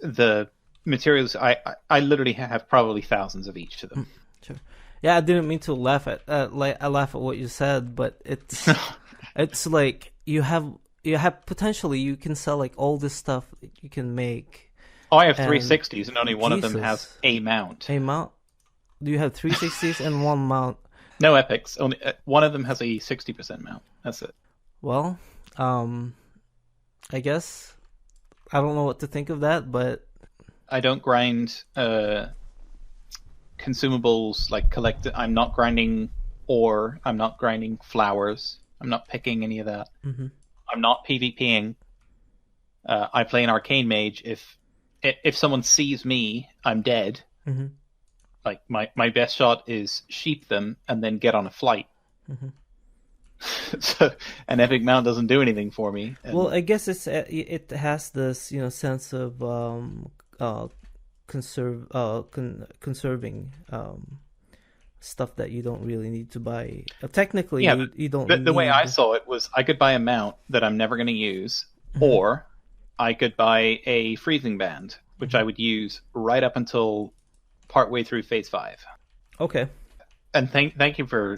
the materials, I literally have probably thousands of each to them. Sure. Yeah, I didn't mean to laugh at I laugh at what you said, but it's it's like you have potentially you can sell like all this stuff that you can make. Oh, I have 360s, and only one of them has a mount. A mount? Do you have 360s and one mount? No epics. Only one of them has a 60% mount. That's it. Well, I guess I don't know what to think of that, but I don't grind consumables like collect. I'm not grinding ore. I'm not grinding flowers. I'm not picking any of that. I'm not PvPing. I play an arcane mage. If someone sees me, I'm dead. Like my best shot is sheep them and then get on a flight. So an epic mount doesn't do anything for me. Well, I guess it has this sense of conserving stuff that you don't really need to buy. Technically, you don't. The way I saw it was I could buy a mount that I'm never going to use, or I could buy a freezing band, which I would use right up until partway through Phase 5. Okay. And thank you for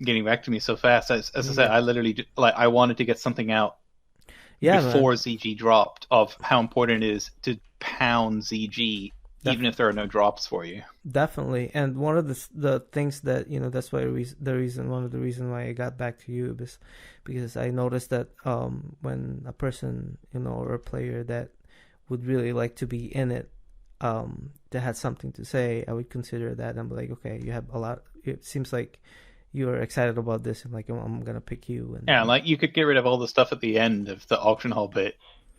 getting back to me so fast. As I said, I literally I wanted to get something out before ZG dropped of how important it is to pound ZG, even if there are no drops for you. Definitely. And one of the things that that's why one of the reasons why I got back to you is because I noticed that when a person or a player that would really like to be in it, that had something to say, I would consider that and be like, okay, you have a lot. It seems like you're excited about this, and like I'm gonna pick you. And like you could get rid of all the stuff at the end of the auction hall bit.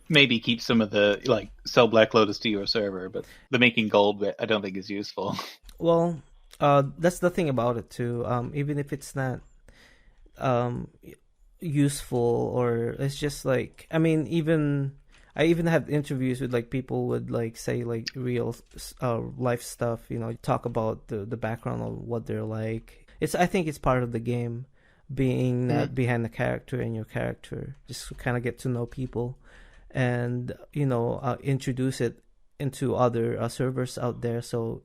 Maybe keep some of the sell Black Lotus to your server, but the making gold bit I don't think is useful. Well, that's the thing about it too. Even if it's not useful, or it's just like I even have interviews with like people would like say like real life stuff. Talk about the background of what they're like. I think it's part of the game, being that behind the character and your character, just to kind of get to know people, and introduce it into other servers out there. So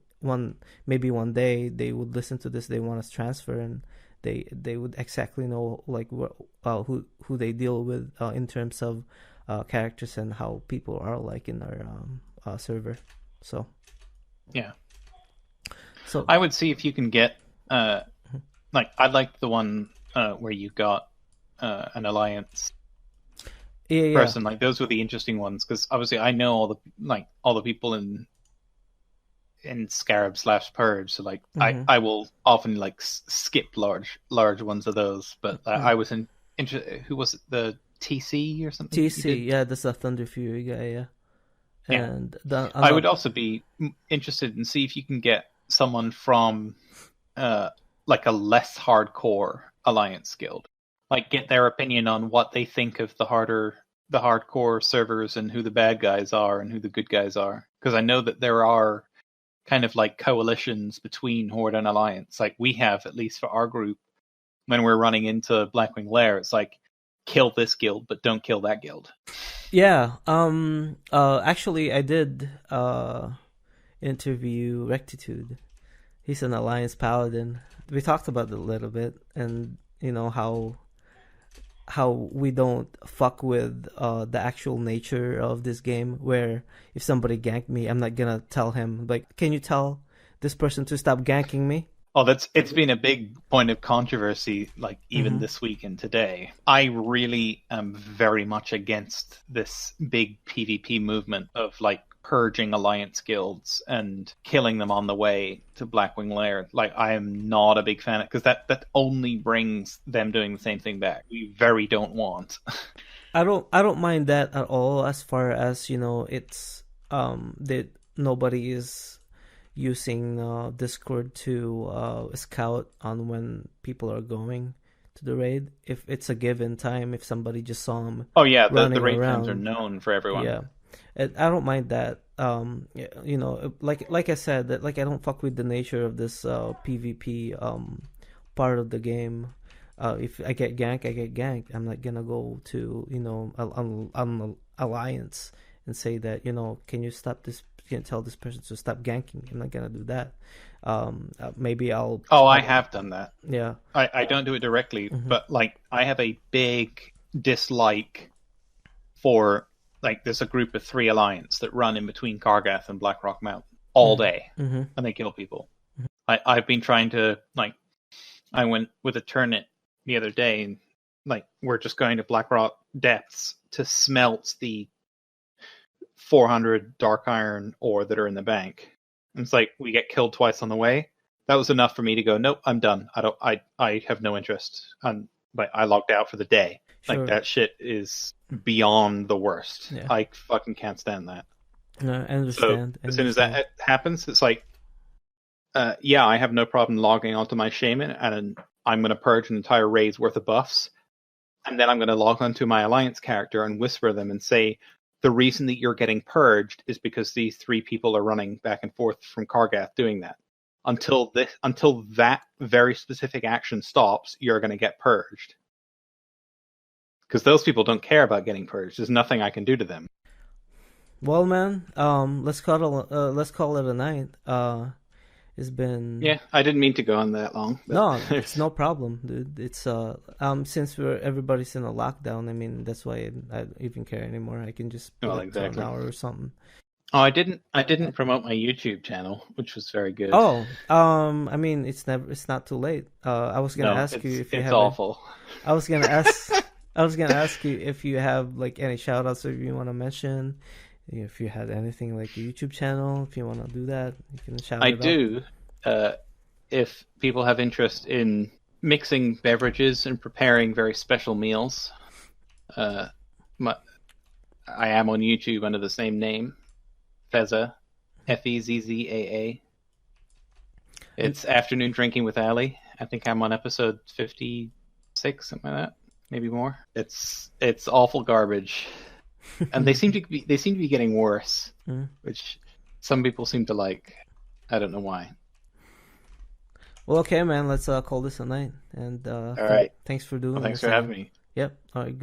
maybe one day they would listen to this, they want to transfer, and they would exactly know like who they deal with in terms of characters and how people are like in our server. So yeah. So I would see if you can get I liked the one where you got an alliance Yeah. person. Like those were the interesting ones because obviously I know all the people in Scarab / Purge. So like Mm-hmm. I will often like skip large ones of those. But Mm. I was who was it, the TC or something you TC, did? yeah, that's the Thunder Fury guy, yeah. Yeah, And the I would another. also be interested in see if you can get someone from uh like a less hardcore alliance guild, like get their opinion on what they think of the hardcore servers and who the bad guys are and who the good guys are. Because I know that there are kind of like coalitions between Horde and Alliance. Like we have, at least for our group, when we're running into Blackwing Lair, it's like kill this guild, but don't kill that guild. Yeah, actually I did interview Rectitude. He's an Alliance Paladin. We talked about it a little bit, and how we don't fuck with the actual nature of this game. Where if somebody ganked me, I'm not gonna tell him like, "Can you tell this person to stop ganking me?" Oh, it's been a big point of controversy, like even Mm-hmm. this week and today. I really am very much against this big PvP movement of like purging alliance guilds and killing them on the way to Blackwing Lair. Like I am not a big fan of because that only brings them doing the same thing back. We very don't want. I don't mind that at all, as far as it's that nobody is using Discord to scout on when people are going to the raid. If it's a given time, if somebody just saw them Oh yeah, the running raid times are around, known for everyone. yeah, and I don't mind that. Like I said, that like I don't fuck with the nature of this PvP part of the game. If I get ganked, I get ganked. I'm not gonna go to on alliance and say that can you stop this? Can you tell this person to stop ganking? I'm not gonna do that. Maybe Oh, I have done that. yeah. I don't do it directly, Hmm. but like I have a big dislike for like there's a group of 3 alliance that run in between Kargath and Blackrock Mountain all day Hmm. and they kill people. I've been trying to like I went with a turnip the other day and like we're just going to Blackrock depths to smelt the 400 dark iron ore that are in the bank. And it's like we get killed twice on the way. That was enough for me to go, nope, I'm done. I have no interest. But I logged out for the day. Like Sure. that shit is beyond the worst. Yeah. I fucking can't stand that. No, I So understand. I as soon as understand. that happens, it's like, yeah, I have no problem logging onto my shaman and I'm going to purge an entire raid's worth of buffs. And then I'm going to log onto my alliance character and whisper them and say, the reason that you're getting purged is because these 3 people are running back and forth from Kargath doing that. Until that very specific action stops, you're going to get purged. Because those people don't care about getting purged. There's nothing I can do to them. Well, man, let's call it a night. It's been Yeah, I didn't mean to go on that long, but no, it's no problem, dude. It's since everybody's in a lockdown. I mean, that's why I don't even care anymore. I can just put well, it to an exactly. hour or something. Oh, I didn't promote my YouTube channel, which was very good. Oh, I mean, it's not too late. I was gonna No, ask you if you it's have a. awful. I was gonna ask. I was gonna ask you if you have like any shout outs if you want to mention. If you had anything like a YouTube channel, if you want to do that, you can shout I it out. do. Uh, if people have interest in mixing beverages and preparing very special meals, uh, my, I am on YouTube under the same name, Fezzaa, Fezzaa. And It's Afternoon Drinking with Ali. I think I'm on episode 56, something like that, maybe more. It's awful garbage, and they seem to be getting worse, mm. which some people seem to like. I don't know why. Well, okay, man. Let's call this a night. And All right. thanks for Well, doing thanks this. for having And me. yep. All right. Good.